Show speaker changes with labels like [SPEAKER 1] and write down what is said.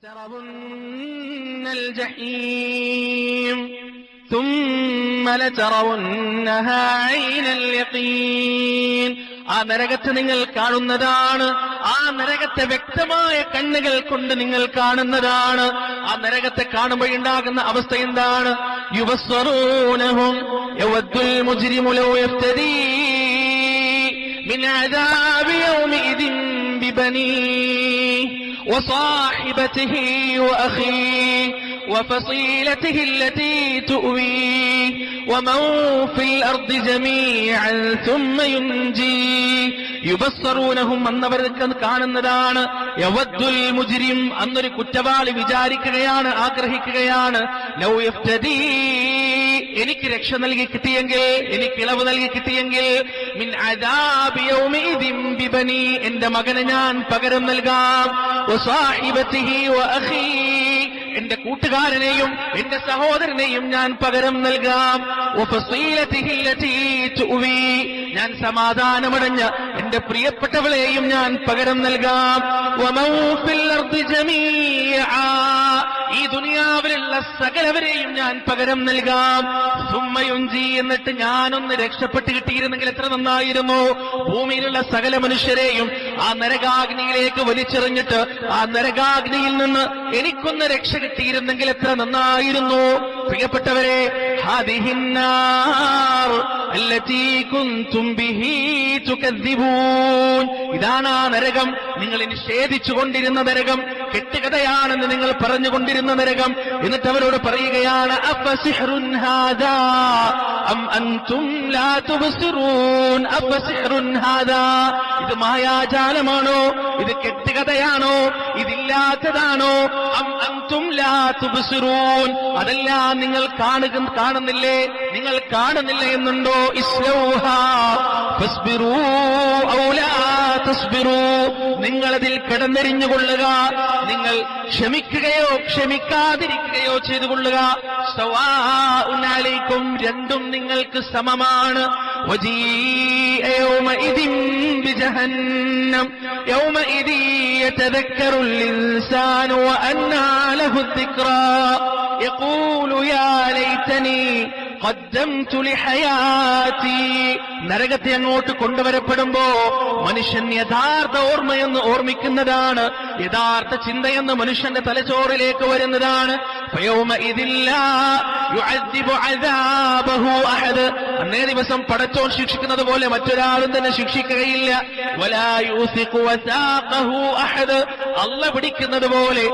[SPEAKER 1] لترون الجحيم ثم لترونها عين اليقين ആ നരകത്തെ നിങ്ങൾ കാണുന്നതാണ്. ആ നരകത്തെ വ്യക്തമായ കണ്ണുകൾ കൊണ്ട് നിങ്ങൾ കാണുന്നതാണ്. ആ നരകത്തെ കാണുമ്പോഴുണ്ടാകുന്ന അവസ്ഥ എന്താണ്? യുബസ്സറൂനഹും യവദ്ദുൽ മുജ്രിമു ലൗ യഫ്തദീ മിൻ അദാബി യൗമിഇദിൻ ബിബനീഹി وصاحبته وأخيه وفصيلته التي تؤويه ومن في الأرض جميعا ثم ينجيه യുബസ്സറൂനഹും അന്നവർക്ക് കാണുന്നതാണ്. യവദ്ദുൽ മുജ്രിം അന്നൊരു കുറ്റവാളി വിചാരിക്കുകയാണ്, ആഗ്രഹിക്കുകയാണ്, ലൗ യഫ്തദീ എനിക്ക് രക്ഷ നൽകി കിട്ടിയെങ്കിൽ, എനിക്ക് ഇളവ് നൽകി കിട്ടിയെങ്കിൽ, മിൻ അദാബി യൗമിഇദിൻ ബിബനി എന്റെ മകനെ ഞാൻ പകരം നൽകാം, വസാഹിബതിഹി വഅഖീ എന്റെ കൂട്ടുകാരനെയും എന്റെ സഹോദരനെയും ഞാൻ പകരം നൽകാം, വഫസീലതിഹി അല്ലതി തുവി ഞാൻ സമാധാനമടഞ്ഞ എന്റെ പ്രിയപ്പെട്ടവളെയും ഞാൻ പകരം നൽകാം, വമൻ ഫിൽ അർദി ജമീഅ ഈ ദുനിയാവിലുള്ള സകലവരെയും ഞാൻ പകരം നൽകാം, സുമ്മ യുൻജി എന്നിട്ട് ഞാനൊന്ന് രക്ഷപ്പെട്ട് കിട്ടിയിരുന്നെങ്കിൽ എത്ര നന്നായിരുന്നു. ഭൂമിയിലുള്ള സകല മനുഷ്യരെയും ആ നരകാഗ്നിയിലേക്ക് വലിച്ചെറിഞ്ഞിട്ട് ആ നരകാഗ്നിയിൽ നിന്ന് എനിക്കൊന്ന് രക്ഷ കിട്ടിയിരുന്നെങ്കിൽ എത്ര നന്നായിരുന്നു. പ്രിയപ്പെട്ടവരെ, ഹാദിഹിന്നാർ അല്ലതീ കുൻതും ബിഹി തുകദ്ദിബൂൻ ഇതാണ് ആ നരകം, നിങ്ങൾ നിഷേധിച്ചുകൊണ്ടിരുന്ന നരകം, കെട്ടുകഥയാണെന്ന് നിങ്ങൾ പറഞ്ഞുകൊണ്ടിരുന്ന നരകം. എന്നിട്ട് അവരോട് പറയുകയാണ്, അഫസിഹ്റുൻ ഹാദാ അം അൻതും ലാ തുബ്സിറൂൻ അഫസിഹ്റുൻ ഹാദാ ഇത് മായാജാലമാണോ, ഇത് കെട്ടുകഥയാണോ, ഇതില്ലാത്തതാണോ, അം അൻതും ലാ തുബ്സിറൂൻ അതല്ല നിങ്ങൾ കാണുന്നില്ലേ, നിങ്ങൾ കാണുന്നില്ല എന്നുണ്ടോ. ഇസ്ലൗഹാ ഫസ്ബിറൂ ഔ ലാ തസ്ബിറൂ നിങ്ങളതിൽ കിടന്നെരിഞ്ഞുകൊള്ളുക, നിങ്ങൾ ക്ഷമിക്കുകയോ ക്ഷമിക്കാതിരിക്കുകയോ ചെയ്തുകൊള്ളുക. സവാഉൻ അലൈക്കും രണ്ടും നിങ്ങൾക്ക് സമമാണ്. വജീഅ യൗമഇദിൻ ബിജഹന്നം യൗമഇദി യതദക്കറുൽ ഇൻസാനു വഅന്നാ ലഹു الذിക്റാ യഖൂലു യാ ലൈതനി ഖദ്ദംതു ലിഹയാതി നരകത്തെ അങ്ങോട്ട് കൊണ്ടുവരപ്പെടുമ്പോ മനുഷ്യൻ യഥാർത്ഥ ഓർമ്മയെന്ന് ഓർമ്മിക്കുന്നതാണ്, യഥാർത്ഥ ചിന്തയെന്ന് മനുഷ്യന്റെ തലച്ചോറിലേക്ക് വരുന്നതാണ്. അന്നേ ദിവസം പടച്ചോൻ ശിക്ഷിക്കുന്നത് പോലെ മറ്റൊരാളും തന്നെ ശിക്ഷിക്കുകയില്ല. അല്ല പിടിക്കുന്നത് പോലെ